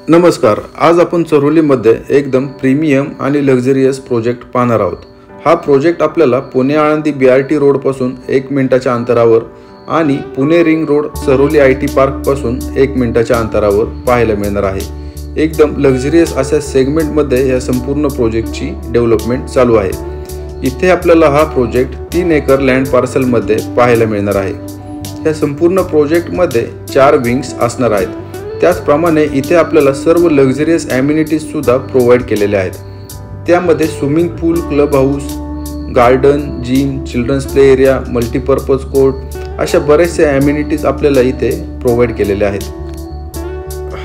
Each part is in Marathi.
नमस्कार। आज आपण चरोलीमध्ये एकदम प्रीमियम आणि लक्झरियस प्रोजेक्ट पाहणार आहोत। हा प्रोजेक्ट आपल्याला पुणे आळंदी BRT रोड पासून 1 मिनिटाच्या अंतरावर आणि Pune ring road Charoli IT park पासून 1 मिनिटाच्या अंतरावर पाहायला मिळणार आहे। एकदम लक्झरियस अशा सेगमेंटमध्ये या संपूर्ण प्रोजेक्टची डेव्हलपमेंट चालू आहे। इथे आपल्याला हा प्रोजेक्ट 3 एकर लँड पार्सल मध्ये पाहायला मिळणार आहे। या संपूर्ण प्रोजेक्ट मध्ये 4 विंग्स असणार आहेत। त्याचप्रमाणे इथे आपल्याला सर्व लक्झरियस ॲम्युनिटीज सुद्धा प्रोव्हाइड केलेले आहेत। त्यामध्ये swimming pool, club house, garden, gym, children's play area, multipurpose court अशा बरेचसे ॲम्युनिटीज आपल्याला इथे प्रोव्हाइड केलेले आहेत।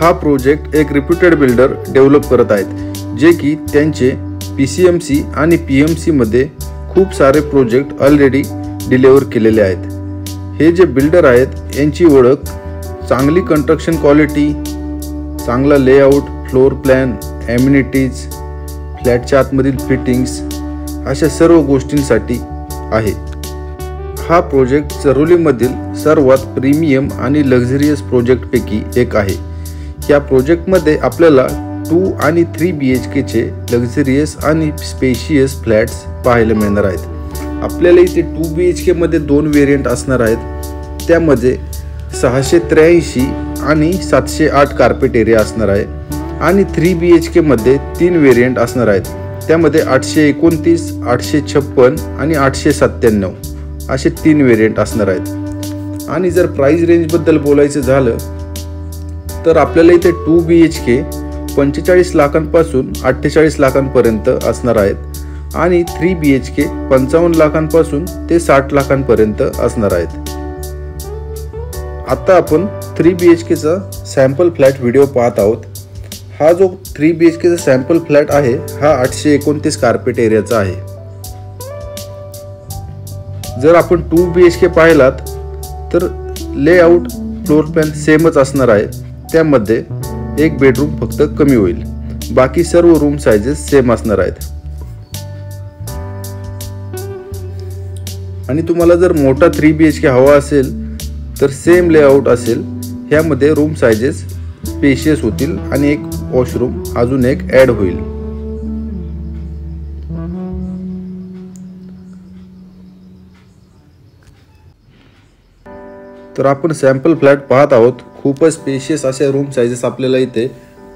हा प्रोजेक्ट एक रिप्युटेड बिल्डर डेव्हलप करत आहेत, जे की त्यांचे PCMC आणि PMC मध्ये खूप सारे प्रोजेक्ट ऑलरेडी डिलिव्हर केलेले आहेत। हे जे बिल्डर आहेत यांची ओळख चांगली कंस्ट्रक्शन क्वालिटी, चांगला लेआउट, फ्लोर प्लॅन, ॲम्युनिटीज, फ्लॅटच्या आतमधील फिटिंग्स अशा सर्व गोष्टींसाठी आहे। हा प्रोजेक्ट चरोलीमधील सर्वात प्रीमियम आणि लक्झरियस प्रोजेक्टपैकी एक आहे। या प्रोजेक्टमध्ये आपल्याला 2 आणि 3 BHKचे लक्झरियस आणि स्पेशियस फ्लॅट्स पाहायला मिळणार आहेत। आपल्याला इथे 2 BHK मध्ये 2 व्हेरियंट असणार आहेत। त्यामध्ये 683 आणि 708 कार्पेट एरिया असणार आहे आणि 3 BHK मध्ये 3 व्हेरियंट असणार आहेत। त्यामध्ये 829, 856 आणि 897 असे 3 व्हेरियंट असणार आहेत। आणि जर प्राइस रेंज बद्दल बोलायचं झालं तर आपल्याला इथे 2 BHK 45 लाखांपासून 48 लाखांपर्यंत असणार आहेत आणि 3 BHK 55 लाखांपासून ते 60 लाखांपर्यंत असणार आहेत। आता आपण 3 BHKचा सॅम्पल फ्लॅट व्हिडिओ पाहत आहोत। हा जो 3 BHKचा सॅम्पल फ्लॅट आहे हा 829 कार्पेट एरियाचा आहे। जर आपण 2 BHK पाहिलात तर लेआउट, फ्लोर प्लॅन सेमच असणार आहे। त्यामध्ये एक बेडरूम फक्त कमी होईल, बाकी सर्व रूम साइजेस सेम असणार आहेत। आणि तुम्हाला जर मोठा 3 BHK हवा असेल तर सेम लेआउट असेल। ह्यामध्ये रूम साइजेस स्पेशियस होतील आणि एक वॉशरूम अजून एक ॲड होईल। तर आपण सॅम्पल फ्लॅट पाहत आहोत। खूपच स्पेशियस अशा रूम साइजेस आपल्याला इथे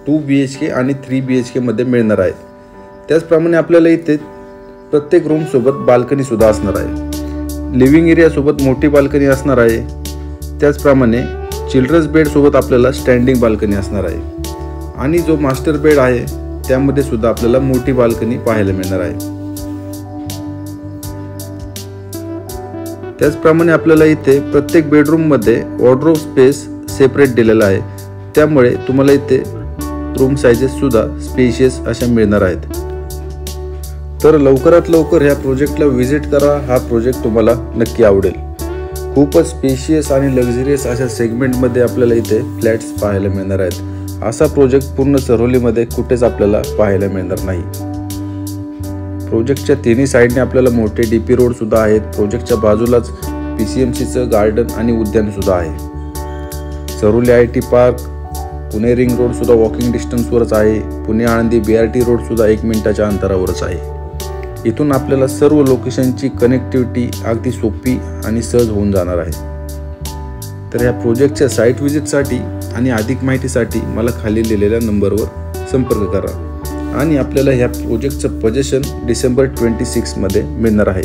2 BHK आणि 3 BHK मध्ये मिळणार आहेत। त्याचप्रमाणे आपल्याला इथे प्रत्येक रूम सोबत बाल्कनी सुद्धा असणार आहे। लिव्हिंग एरिया सोबत मोठी बाल्कनी असणार आहे। त्याचप्रमाणे चिल्ड्रन्स बेड सोबत आपल्याला स्टँडिंग बाल्कनी असणार आहे आणि जो मास्टर बेड आहे त्यामध्ये सुद्धा आपल्याला मोठी बाल्कनी पाहायला मिळणार आहे। त्याचप्रमाणे आपल्याला इथे प्रत्येक बेडरूम मध्ये वॉर्डरोब स्पेस सेपरेट दिलेला आहे। त्यामुळे तुम्हाला इथे रूम साइजेस सुद्धा स्पेशियस अशा मिळणार आहेत। तर लवकरात लवकर ह्या प्रोजेक्टला व्हिजिट करा। हा प्रोजेक्ट तुम्हाला नक्की आवडेल। खूपच स्पेशियस आणि लक्झरियस अशा सेगमेंटमध्ये आपल्याला इथे फ्लॅट्स पाहायला मिळणार आहेत। असा प्रोजेक्ट पूर्ण चरोलीमध्ये कुठेच आपल्याला पाहायला मिळणार नाही। प्रोजेक्टच्या तिन्ही साईडने आपल्याला मोठे DP रोड सुद्धा आहेत। प्रोजेक्टच्या बाजूलाच PCMCचं गार्डन आणि उद्यान सुद्धा आहे। Charoli IT park, Pune ring road सुद्धा वॉकिंग डिस्टन्सवरच आहे। पुणे आळंदी BRT रोड सुद्धा 1 मिनिटाच्या अंतरावरच आहे। इथून आपल्याला सर्व लोकेशनची कनेक्टिव्हिटी अगदी सोपी आणि सहज होऊन जाणार आहे। तर या प्रोजेक्टच्या साईट व्हिजिटसाठी आणि अधिक माहितीसाठी मला खाली दिलेल्या नंबरवर संपर्क करा। आणि आपल्याला ह्या प्रोजेक्टचं पोझिशन डिसेंबर 26 मध्ये मिळणार आहे।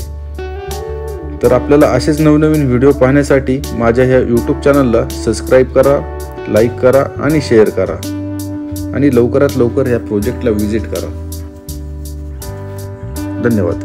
तर आपल्याला असेच नवनवीन व्हिडिओ पाहण्यासाठी माझ्या ह्या YouTube चॅनलला सबस्क्राईब करा, लाईक करा आणि शेअर करा आणि लवकरात लवकर ह्या प्रोजेक्टला व्हिजिट करा। धन्यवाद।